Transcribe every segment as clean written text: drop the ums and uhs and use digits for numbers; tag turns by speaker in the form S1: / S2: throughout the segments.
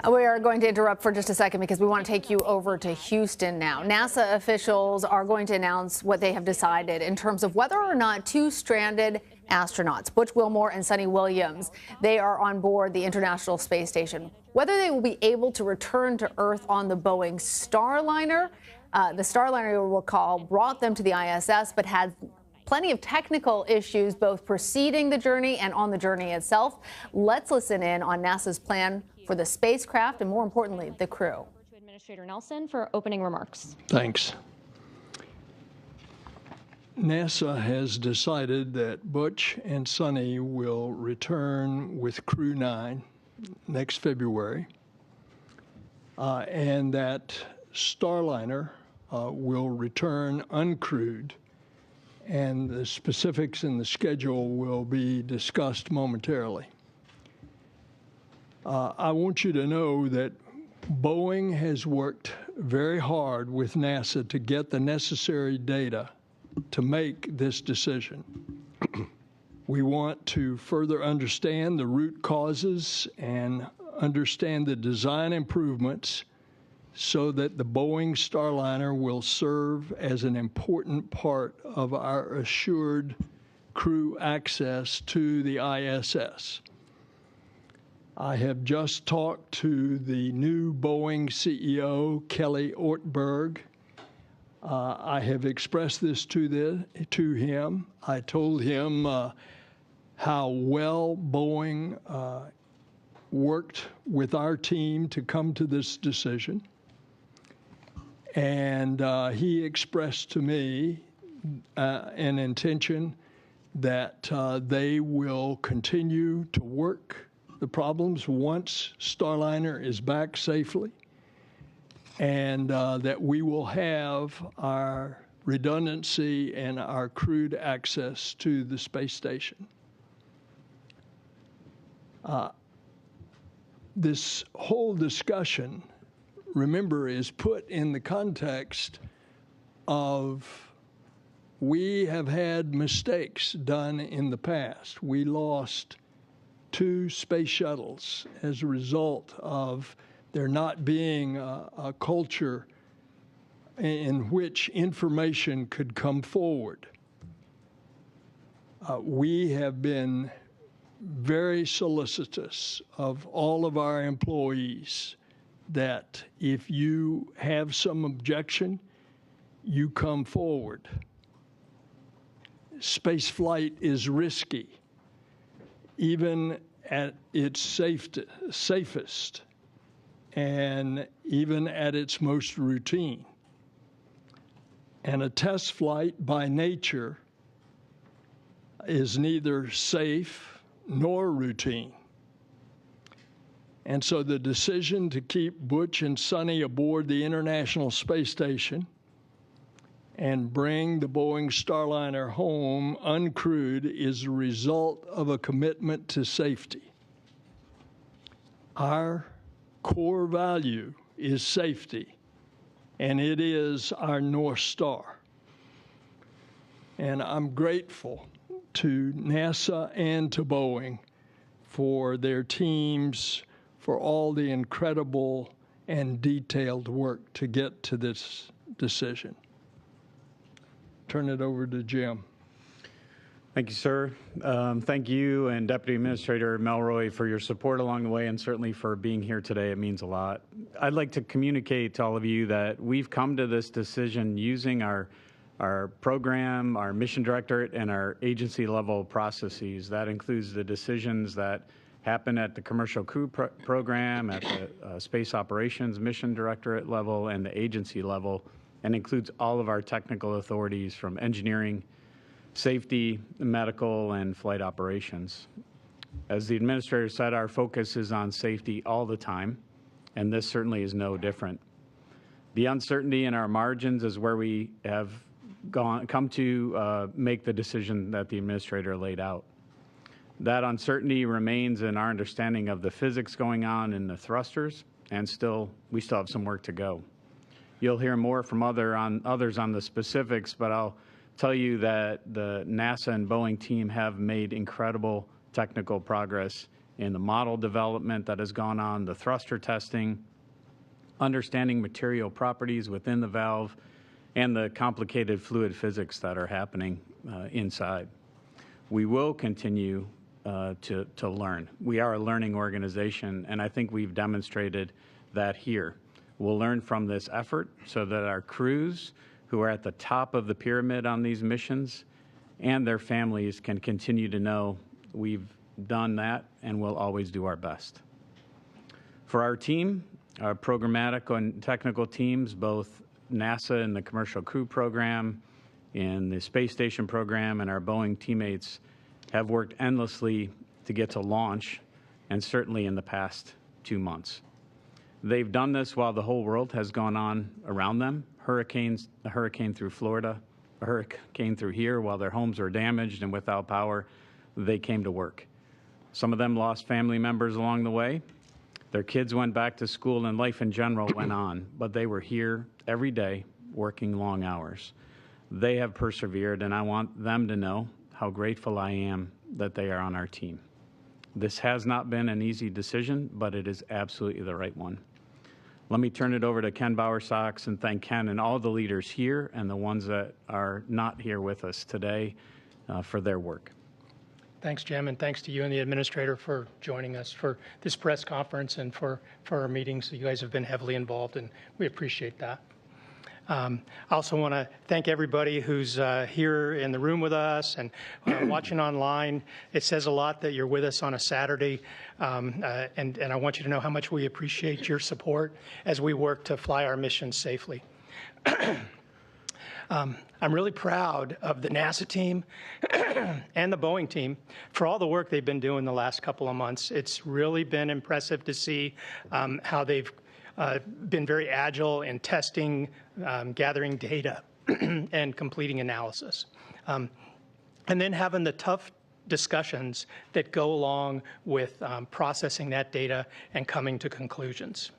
S1: We are going to interrupt for just a second because we want to take you over to Houston now. NASA officials are going to announce what they have decided in terms of whether or not two stranded astronauts, Butch Wilmore and Suni Williams, they are on board the International Space Station. Whether they will be able to return to Earth on the Boeing Starliner. The Starliner, you'll recall, brought them to the ISS, but had plenty of technical issues both preceding the journey and on the journey itself. Let's listen in on NASA's plan for the spacecraft and, more importantly, the crew.
S2: To Administrator Nelson for opening remarks.
S3: Thanks. NASA has decided that Butch and Suni will return with Crew 9 next February, and that Starliner will return uncrewed, and the specifics in the schedule will be discussed momentarily. I want you to know that Boeing has worked very hard with NASA to get the necessary data to make this decision. We want to further understand the root causes and understand the design improvements so that the Boeing Starliner will serve as an important part of our assured crew access to the ISS. I have just talked to the new Boeing CEO, Kelly Ortberg. I have expressed this to him. I told him how well Boeing worked with our team to come to this decision. And he expressed to me an intention that they will continue to work the problems once Starliner is back safely, and that we will have our redundancy and our crewed access to the space station. This whole discussion, remember, is put in the context of we have had mistakes done in the past. We lost 2 space shuttles as a result of there not being a culture in which information could come forward. We have been very solicitous of all of our employees that if you have some objection, you come forward. Space flight is risky, even at its safest, and even at its most routine. And a test flight by nature is neither safe nor routine. And so the decision to keep Butch and Suni aboard the International Space Station and bring the Boeing Starliner home uncrewed is a result of a commitment to safety. Our core value is safety, and it is our North Star. And I'm grateful to NASA and to Boeing for their teams, for all the incredible and detailed work to get to this decision. Turn it over to Jim.
S4: Thank you, sir. Thank you and Deputy Administrator Melroy for your support along the way, and certainly for being here today. It means a lot. I'd like to communicate to all of you that we've come to this decision using our program, our mission directorate, and our agency level processes. That includes the decisions that happen at the commercial crew program, at the space operations mission directorate level, and the agency level, and includes all of our technical authorities from engineering, safety, medical, and flight operations. As the administrator said, our focus is on safety all the time, and this certainly is no different. The uncertainty in our margins is where we have come to make the decision that the administrator laid out. That uncertainty remains in our understanding of the physics going on in the thrusters, and we still have some work to go. You'll hear more from others on the specifics, but I'll tell you that the NASA and Boeing team have made incredible technical progress in the model development that has gone on, the thruster testing, understanding material properties within the valve, and the complicated fluid physics that are happening inside. We will continue to learn. We are a learning organization, and I think we've demonstrated that here. We'll learn from this effort so that our crews who are at the top of the pyramid on these missions and their families can continue to know we've done that and we'll always do our best. For our team, our programmatic and technical teams, both NASA and the Commercial Crew Program, in the Space Station program, and our Boeing teammates have worked endlessly to get to launch, and certainly in the past 2 months. They've done this while the whole world has gone on around them. Hurricanes, a hurricane through Florida, a hurricane through here, while their homes were damaged and without power, they came to work. Some of them lost family members along the way. Their kids went back to school and life in general went on, but they were here every day working long hours. They have persevered, and I want them to know how grateful I am that they are on our team. This has not been an easy decision, but it is absolutely the right one. Let me turn it over to Ken Bowersox and thank Ken and all the leaders here and the ones that are not here with us today for their work.
S5: Thanks, Jim, and thanks to you and the administrator for joining us for this press conference and for our meetings. You guys have been heavily involved, and we appreciate that. I also want to thank everybody who's here in the room with us and watching online. It says a lot that you're with us on a Saturday, and I want you to know how much we appreciate your support as we work to fly our mission safely. I'm really proud of the NASA team and the Boeing team for all the work they've been doing the last couple of months. It's really been impressive to see how they've been very agile in testing, gathering data, and completing analysis. And then having the tough discussions that go along with processing that data and coming to conclusions.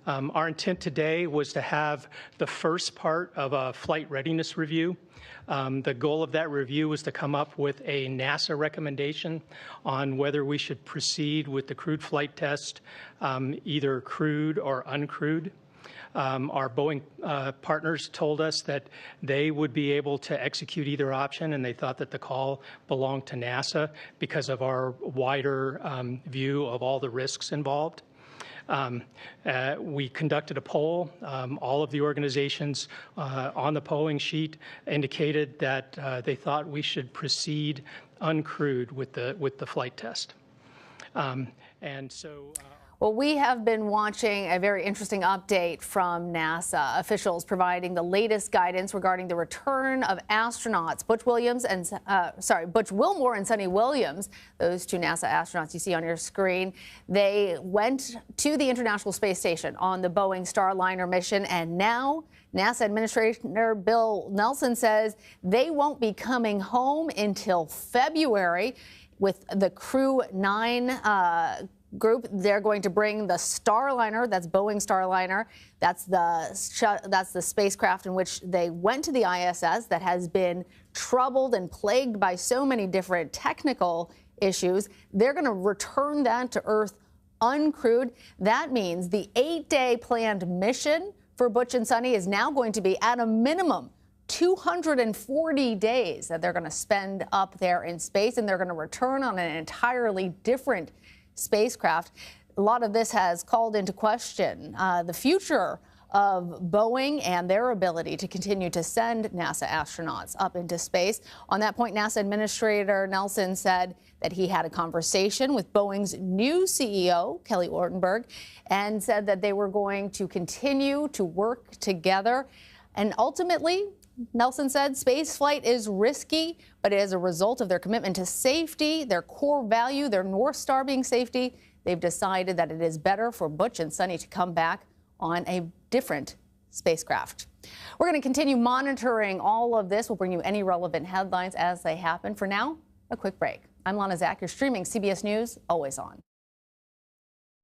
S5: Our intent today was to have the first part of a flight readiness review. The goal of that review was to come up with a NASA recommendation on whether we should proceed with the crewed flight test, either crewed or uncrewed. Our Boeing partners told us that they would be able to execute either option, and they thought that the call belonged to NASA because of our wider view of all the risks involved. We conducted a poll. All of the organizations on the polling sheet indicated that they thought we should proceed uncrewed with the flight test.
S1: Well, we have been watching a very interesting update from NASA officials providing the latest guidance regarding the return of astronauts Butch Wilmore and Suni Williams, those two NASA astronauts you see on your screen. They went to the International Space Station on the Boeing Starliner mission, and now NASA Administrator Bill Nelson says they won't be coming home until February with the Crew 9 group. They're going to bring the Starliner, that's Boeing Starliner. That's the spacecraft in which they went to the ISS that has been troubled and plagued by so many different technical issues. They're going to return that to Earth uncrewed. That means the 8-day planned mission for Butch and Suni is now going to be at a minimum 240 days that they're going to spend up there in space, and they're going to return on an entirely different spacecraft. A lot of this has called into question the future of Boeing and their ability to continue to send NASA astronauts up into space. On that point, NASA Administrator Nelson said that he had a conversation with Boeing's new CEO, Kelly Ortberg, and said that they were going to continue to work together. And ultimately, Nelson said space flight is risky, but as a result of their commitment to safety, their core value, their North Star being safety, they've decided that it is better for Butch and Suni to come back on a different spacecraft. We're going to continue monitoring all of this. We'll bring you any relevant headlines as they happen. For now, a quick break. I'm Lana Zak. You're streaming CBS News, always on.